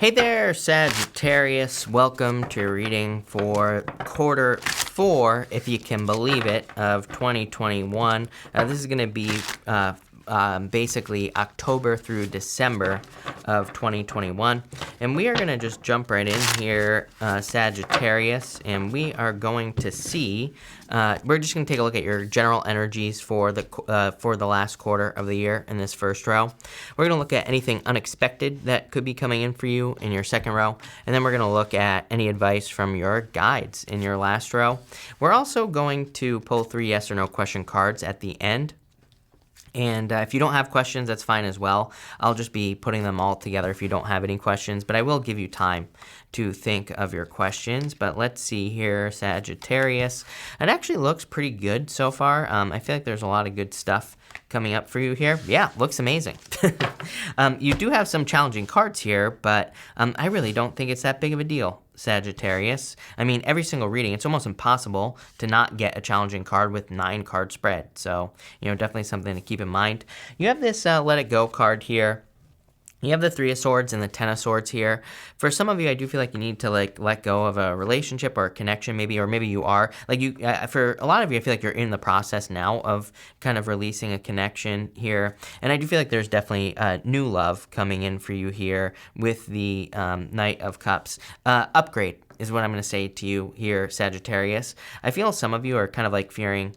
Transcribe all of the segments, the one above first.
Hey there, Sagittarius. Welcome to your reading for quarter 4, if you can believe it, of 2021. This is going to be basically October through December of 2021. And we are going to just jump right in here, Sagittarius, and we are going to see, we're just going to take a look at your general energies for the last quarter of the year in this first row. We're going to look at anything unexpected that could be coming in for you in your second row, and then we're going to look at any advice from your guides in your last row. We're also going to pull 3 yes or no question cards at the end. And if you don't have questions, that's fine as well. I'll just be putting them all together if you don't have any questions, but I will give you time to think of your questions. But let's see here, Sagittarius. It actually looks pretty good so far. I feel like there's a lot of good stuff coming up for you here. Yeah, looks amazing. You do have some challenging cards here, but I really don't think it's that big of a deal, Sagittarius. I mean, every single reading, it's almost impossible to not get a challenging card with 9 card spread. So, definitely something to keep in mind. You have this Let It Go card here. You have the 3 of Swords and the 10 of Swords here. For some of you, I do feel like you need to let go of a relationship or a connection, maybe, or maybe you are. For a lot of you, I feel like you're in the process now of kind of releasing a connection here. And I do feel like there's definitely new love coming in for you here with the Knight of Cups. Upgrade is what I'm going to say to you here, Sagittarius. I feel some of you are kind of fearing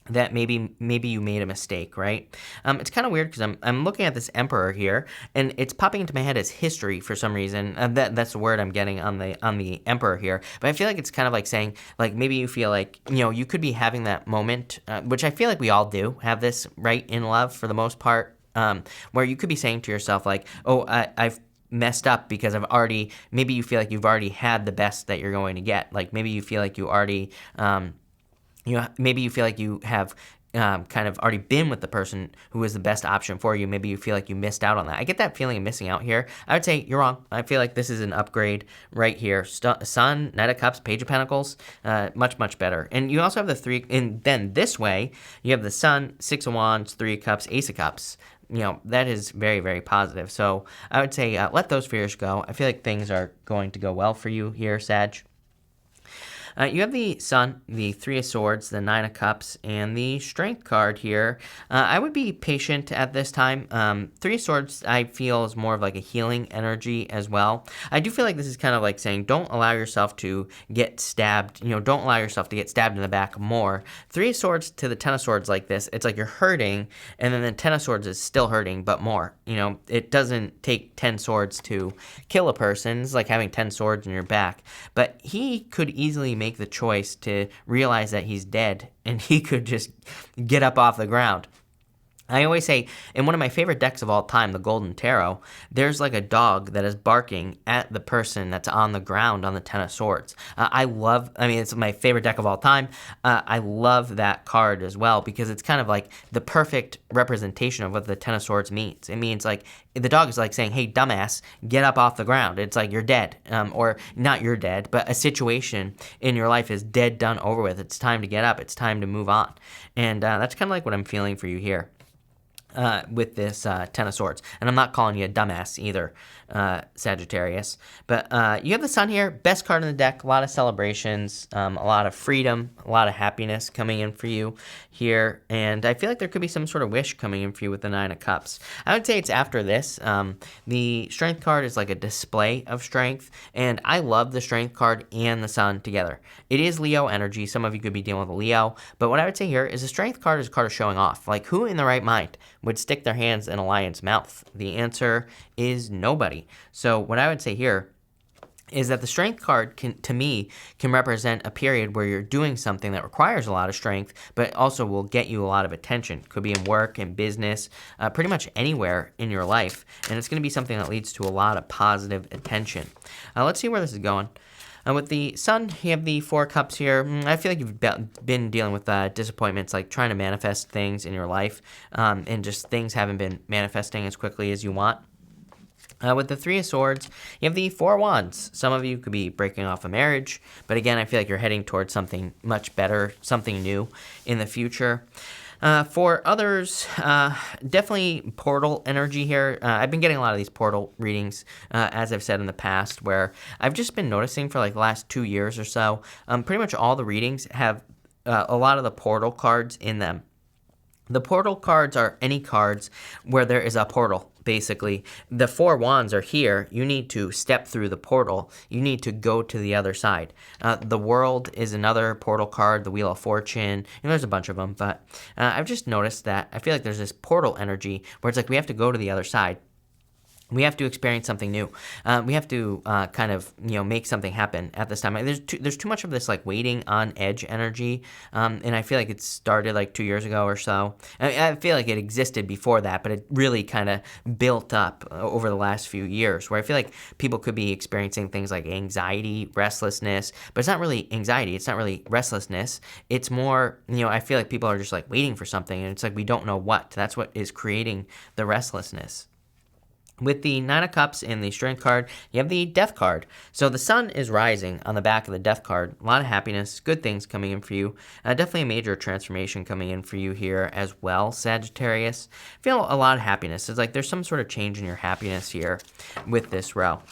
that maybe you made a mistake, right? It's kind of weird because I'm looking at this Emperor here, and it's popping into my head as history for some reason. That's the word I'm getting on the Emperor here. But I feel like it's kind of saying, maybe you feel like, you could be having that moment, which I feel like we all do have this, right, in love for the most part, where you could be saying to yourself, I've messed up because maybe you feel like you've already had the best that you're going to get. Maybe you feel like you already, maybe you feel like you have kind of already been with the person who is the best option for you. Maybe you feel like you missed out on that. I get that feeling of missing out here. I would say you're wrong. I feel like this is an upgrade right here. Sun, Knight of Cups, Page of Pentacles, much, much better. And you also have the 3, and then this way, you have the Sun, 6 of Wands, 3 of Cups, Ace of Cups. That is very, very positive. So I would say let those fears go. I feel like things are going to go well for you here, Sag. You have the Sun, the 3 of Swords, the 9 of Cups, and the Strength card here. I would be patient at this time. 3 of Swords, I feel, is more of a healing energy as well. I do feel like this is kind of saying don't allow yourself to get stabbed. Don't allow yourself to get stabbed in the back more. 3 of Swords to the 10 of Swords like this, it's like you're hurting, and then the 10 of Swords is still hurting, but more. It doesn't take 10 swords to kill a person. It's like having 10 swords in your back. But he could easily make the choice to realize that he's dead and he could just get up off the ground. I always say, in one of my favorite decks of all time, the Golden Tarot, there's a dog that is barking at the person that's on the ground on the 10 of Swords. It's my favorite deck of all time. I love that card as well because it's kind of the perfect representation of what the 10 of Swords means. It means the dog is saying, hey, dumbass, get up off the ground. It's you're dead, or not you're dead, but a situation in your life is dead, done, over with. It's time to get up. It's time to move on. And that's kind of what I'm feeling for you here. With this 10 of Swords. And I'm not calling you a dumbass either, Sagittarius. But you have the Sun here, best card in the deck, a lot of celebrations, a lot of freedom, a lot of happiness coming in for you here. And I feel like there could be some sort of wish coming in for you with the 9 of Cups. I would say it's after this. The Strength card is a display of strength, and I love the Strength card and the Sun together. It is Leo energy. Some of you could be dealing with a Leo. But what I would say here is the Strength card is a card of showing off. Who in the right mind would stick their hands in a lion's mouth? The answer is nobody. So what I would say here is that the Strength card can represent a period where you're doing something that requires a lot of strength, but also will get you a lot of attention. Could be in work, in business, pretty much anywhere in your life. And it's going to be something that leads to a lot of positive attention. Let's see where this is going. With the Sun, you have the 4 Cups here. I feel like you've been dealing with disappointments, trying to manifest things in your life, and just things haven't been manifesting as quickly as you want. With the 3 of Swords, you have the 4 of Wands. Some of you could be breaking off a marriage, but again, I feel like you're heading towards something much better, something new in the future. For others, definitely portal energy here. I've been getting a lot of these portal readings, as I've said in the past, where I've just been noticing for like the last 2 years or so, pretty much all the readings have a lot of the portal cards in them. The portal cards are any cards where there is a portal, basically. The Four Wands are here. You need to step through the portal. You need to go to the other side. The World is another portal card, the Wheel of Fortune, and there's a bunch of them, but I've just noticed that I feel like there's this portal energy where it's like we have to go to the other side. We have to experience something new. We have to kind of, make something happen at this time. There's too much of this like waiting on edge energy, and I feel like it started like 2 years ago or so. I feel like it existed before that, but it really kind of built up over the last few years, where I feel like people could be experiencing things like anxiety, restlessness, but it's not really anxiety. It's not really restlessness. It's more, I feel like people are just like waiting for something, and it's like we don't know what. That's what is creating the restlessness. With the Nine of Cups and the Strength card, you have the Death card. So the sun is rising on the back of the Death card. A lot of happiness, good things coming in for you. Definitely a major transformation coming in for you here as well, Sagittarius. Feel a lot of happiness. It's like there's some sort of change in your happiness here with this row.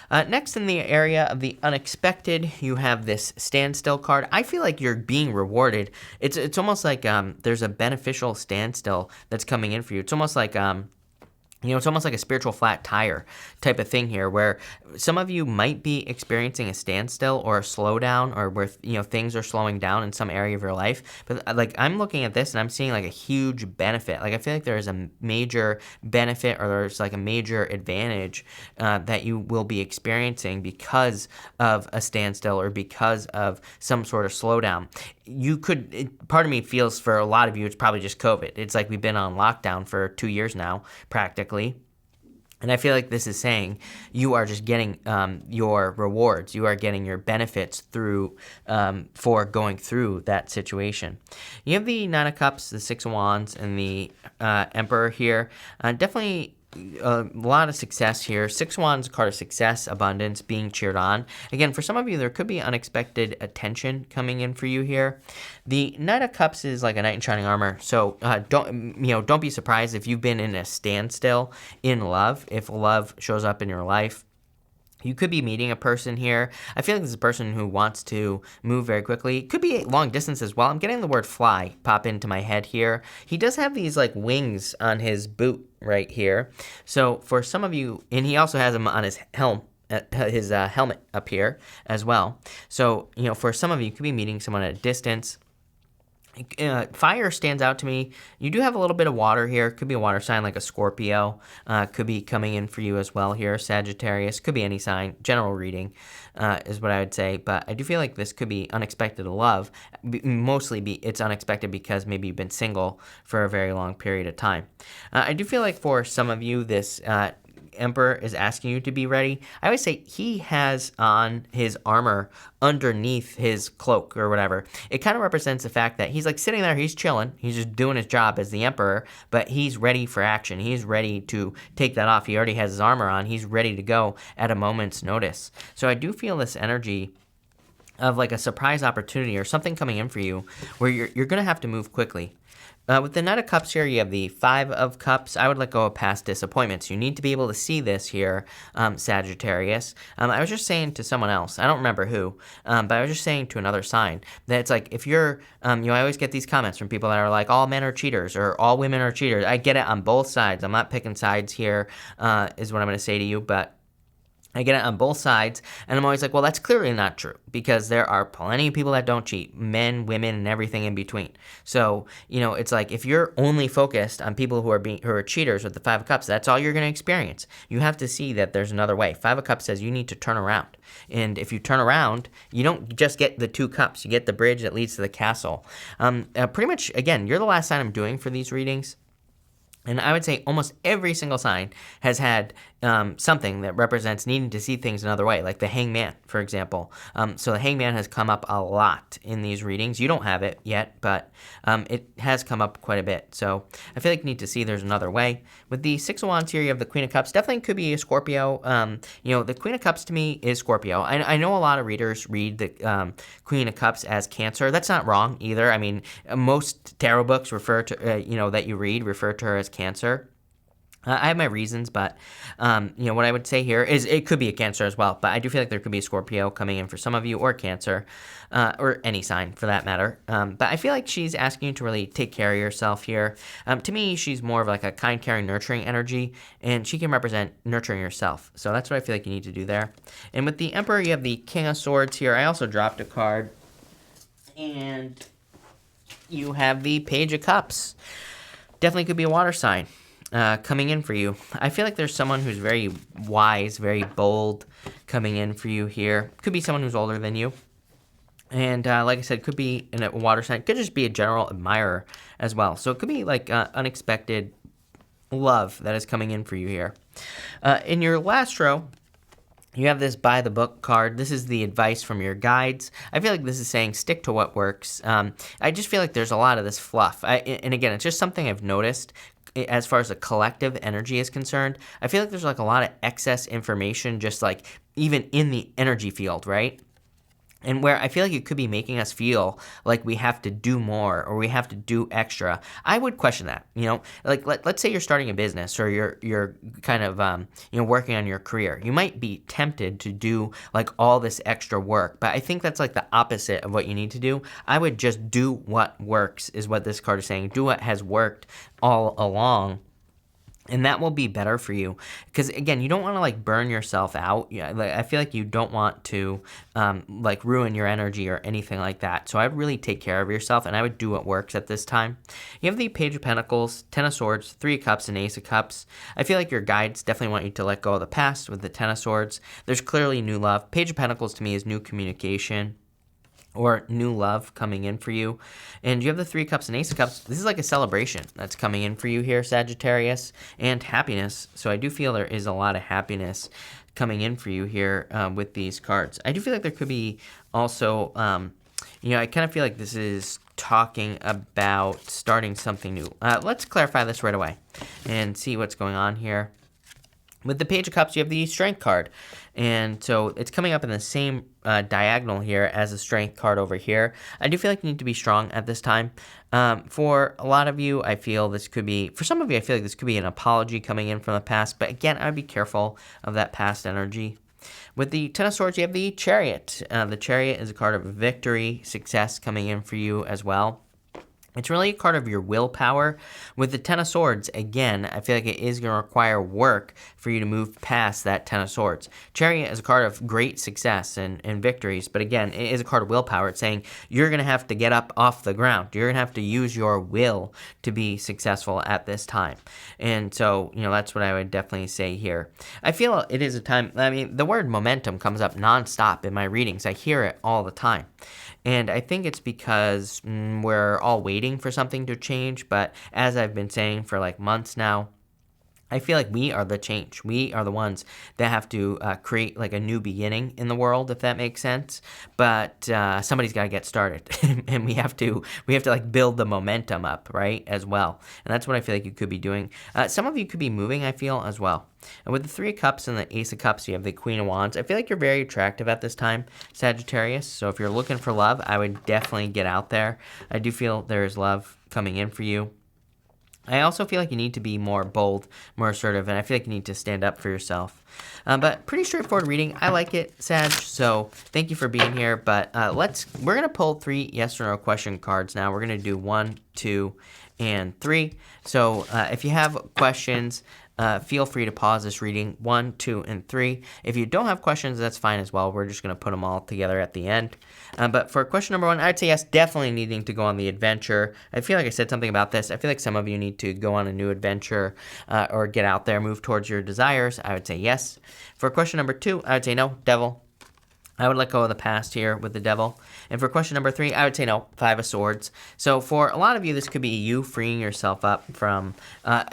Next, in the area of the unexpected, you have this standstill card. I feel like you're being rewarded. It's almost like there's a beneficial standstill that's coming in for you. It's almost like it's almost like a spiritual flat tire type of thing here, where some of you might be experiencing a standstill or a slowdown, or where, things are slowing down in some area of your life. But like, I'm looking at this and I'm seeing like a huge benefit. Like, I feel like there is a major benefit, or there's like a major advantage that you will be experiencing because of a standstill or because of some sort of slowdown. Part of me feels for a lot of you, it's probably just COVID. It's like we've been on lockdown for 2 years now, practically. And I feel like this is saying you are just getting your rewards. You are getting your benefits through for going through that situation. You have the Nine of Cups, the Six of Wands, and the Emperor here. Definitely a lot of success here. Six of Wands, card of success, abundance, being cheered on. Again, for some of you, there could be unexpected attention coming in for you here. The Knight of Cups is like a knight in shining armor. So don't be surprised if you've been in a standstill in love, if love shows up in your life. You could be meeting a person here. I feel like this is a person who wants to move very quickly. Could be long distance as well. I'm getting the word fly pop into my head here. He does have these like wings on his boot right here. So for some of you, and he also has them on his helmet up here as well. So, for some of you, you could be meeting someone at a distance. Fire stands out to me. You do have a little bit of water here. Could be a water sign like a Scorpio. Could be coming in for you as well here. Sagittarius. Could be any sign. General reading is what I would say. But I do feel like this could be unexpected love. Mostly it's unexpected because maybe you've been single for a very long period of time. I do feel like for some of you, this Emperor is asking you to be ready. I always say he has on his armor underneath his cloak or whatever. It kind of represents the fact that he's like sitting there, he's chilling, he's just doing his job as the Emperor, but he's ready for action. He's ready to take that off. He already has his armor on. He's ready to go at a moment's notice. So I do feel this energy of like a surprise opportunity or something coming in for you where you're going to have to move quickly. With the Knight of Cups here, you have the Five of Cups. I would let go of past disappointments. You need to be able to see this here, Sagittarius. I was just saying to someone else, I don't remember who, but I was just saying to another sign that it's like if you're, I always get these comments from people that are like, all men are cheaters or all women are cheaters. I get it on both sides. I'm not picking sides here, is what I'm going to say to you, but I get it on both sides, and I'm always like, well, that's clearly not true, because there are plenty of people that don't cheat, men, women, and everything in between. So, it's like if you're only focused on people who are cheaters with the Five of Cups, that's all you're going to experience. You have to see that there's another way. Five of Cups says you need to turn around, and if you turn around, you don't just get the two cups, you get the bridge that leads to the castle. Pretty much, again, you're the last sign I'm doing for these readings. And I would say almost every single sign has had something that represents needing to see things another way, like the Hangman, for example. So the Hangman has come up a lot in these readings. You don't have it yet, but it has come up quite a bit. So I feel like you need to see there's another way. With the Six of Wands here, you have the Queen of Cups. Definitely could be a Scorpio. The Queen of Cups to me is Scorpio. I know a lot of readers read the Queen of Cups as Cancer. That's not wrong either. I mean, most tarot books refer to, that you read refer to her as Cancer. I have my reasons, but, what I would say here is it could be a Cancer as well, but I do feel like there could be a Scorpio coming in for some of you, or Cancer, or any sign for that matter. But I feel like she's asking you to really take care of yourself here. To me, she's more of like a kind, caring, nurturing energy, and she can represent nurturing yourself. So that's what I feel like you need to do there. And with the Emperor, you have the King of Swords here. I also dropped a card, and you have the Page of Cups. Definitely could be a water sign. Coming in for you. I feel like there's someone who's very wise, very bold coming in for you here. Could be someone who's older than you. And like I said, could be in a water sign. Could just be a general admirer as well. So it could be like unexpected love that is coming in for you here. In your last row, you have this by the book card. This is the advice from your guides. I feel like this is saying stick to what works. I just feel like there's a lot of this fluff. And again, it's just something I've noticed as far as the collective energy is concerned. I feel like there's like a lot of excess information just like even in the energy field, right? And where I feel like it could be making us feel like we have to do more or we have to do extra. I would question that, like let's say you're starting a business or you're kind of, working on your career. You might be tempted to do like all this extra work, but I think that's like the opposite of what you need to do. I would just do what works is what this card is saying. Do what has worked all along. And that will be better for you because, again, you don't want to, like, burn yourself out. I feel like you don't want to, ruin your energy or anything like that. So I would really take care of yourself, and I would do what works at this time. You have the Page of Pentacles, Ten of Swords, Three of Cups, and Ace of Cups. I feel like your guides definitely want you to let go of the past with the Ten of Swords. There's clearly new love. Page of Pentacles, to me, is new communication or new love coming in for you. And you have the Three of Cups and Ace of Cups. This is like a celebration that's coming in for you here, Sagittarius, and happiness. So I do feel there is a lot of happiness coming in for you here with these cards. I do feel like there could be also, I kind of feel like this is talking about starting something new. Let's clarify this right away and see what's going on here. With the Page of Cups, you have the Strength card. And so it's coming up in the same diagonal here as the Strength card over here. I do feel like you need to be strong at this time. For a lot of you, I feel this could be, for some of you, I feel like this could be an apology coming in from the past. But again, I would be careful of that past energy. With the Ten of Swords, you have the Chariot. The Chariot is a card of victory, success coming in for you as well. It's really a card of your willpower. With the Ten of Swords, again, I feel like it is going to require work for you to move past that Ten of Swords. Chariot is a card of great success and victories, but again, it is a card of willpower. It's saying you're going to have to get up off the ground. You're going to have to use your will to be successful at this time. And so, that's what I would definitely say here. I feel it is a time, the word momentum comes up nonstop in my readings. I hear it all the time. And I think it's because we're all waiting for something to change. But as I've been saying for like months now, I feel like we are the change. We are the ones that have to create like a new beginning in the world, if that makes sense. But somebody's got to get started, and we have to like build the momentum up, right, as well. And that's what I feel like you could be doing. Some of you could be moving, I feel, as well. And with the Three of Cups and the Ace of Cups, you have the Queen of Wands. I feel like you're very attractive at this time, Sagittarius. So if you're looking for love, I would definitely get out there. I do feel there is love coming in for you. I also feel like you need to be more bold, more assertive, and I feel like you need to stand up for yourself. But pretty straightforward reading. I like it, Sag, so thank you for being here. But we're going to pull 3 yes or no question cards now. We're going to do 1, 2, and 3. So if you have questions, feel free to pause this reading, 1, 2, and 3. If you don't have questions, that's fine as well. We're just going to put them all together at the end. But for question number 1, I'd say yes, definitely needing to go on the adventure. I feel like I said something about this. I feel like some of you need to go on a new adventure or get out there, move towards your desires. I would say yes. For question number 2, I would say no, devil. I would let go of the past here with the devil. And for question number 3, I would say no, 5 of swords. So for a lot of you, this could be you freeing yourself up from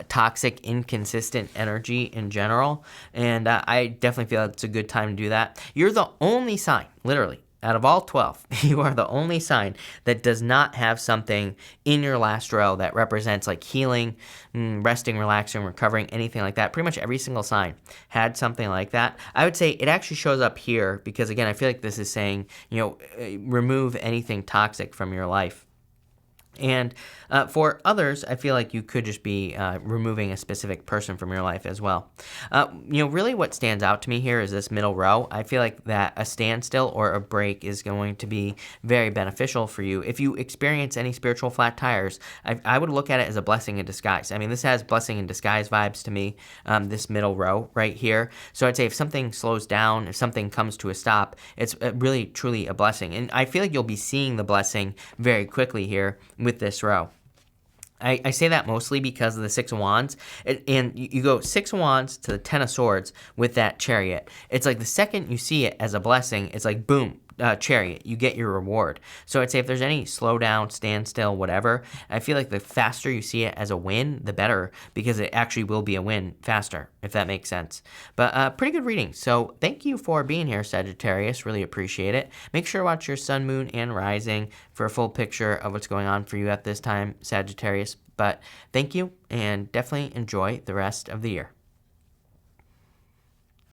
toxic, inconsistent energy in general. And I definitely feel it's a good time to do that. You're the only sign, literally, out of all 12, you are the only sign that does not have something in your last row that represents like healing, resting, relaxing, recovering, anything like that. Pretty much every single sign had something like that. I would say it actually shows up here because, again, I feel like this is saying, remove anything toxic from your life. And for others, I feel like you could just be removing a specific person from your life as well. Really what stands out to me here is this middle row. I feel like that a standstill or a break is going to be very beneficial for you. If you experience any spiritual flat tires, I would look at it as a blessing in disguise. I mean, this has blessing in disguise vibes to me, this middle row right here. So I'd say if something slows down, if something comes to a stop, it's really, truly a blessing. And I feel like you'll be seeing the blessing very quickly here with this row. I say that mostly because of the 6 of Wands, and you go 6 of Wands to the 10 of Swords with that Chariot. It's like the second you see it as a blessing, it's like, boom, Chariot, you get your reward. So I'd say if there's any slowdown, standstill, whatever, I feel like the faster you see it as a win, the better, because it actually will be a win faster, if that makes sense. But pretty good reading. So thank you for being here, Sagittarius. Really appreciate it. Make sure to watch your sun, moon, and rising for a full picture of what's going on for you at this time, Sagittarius. But thank you, and definitely enjoy the rest of the year.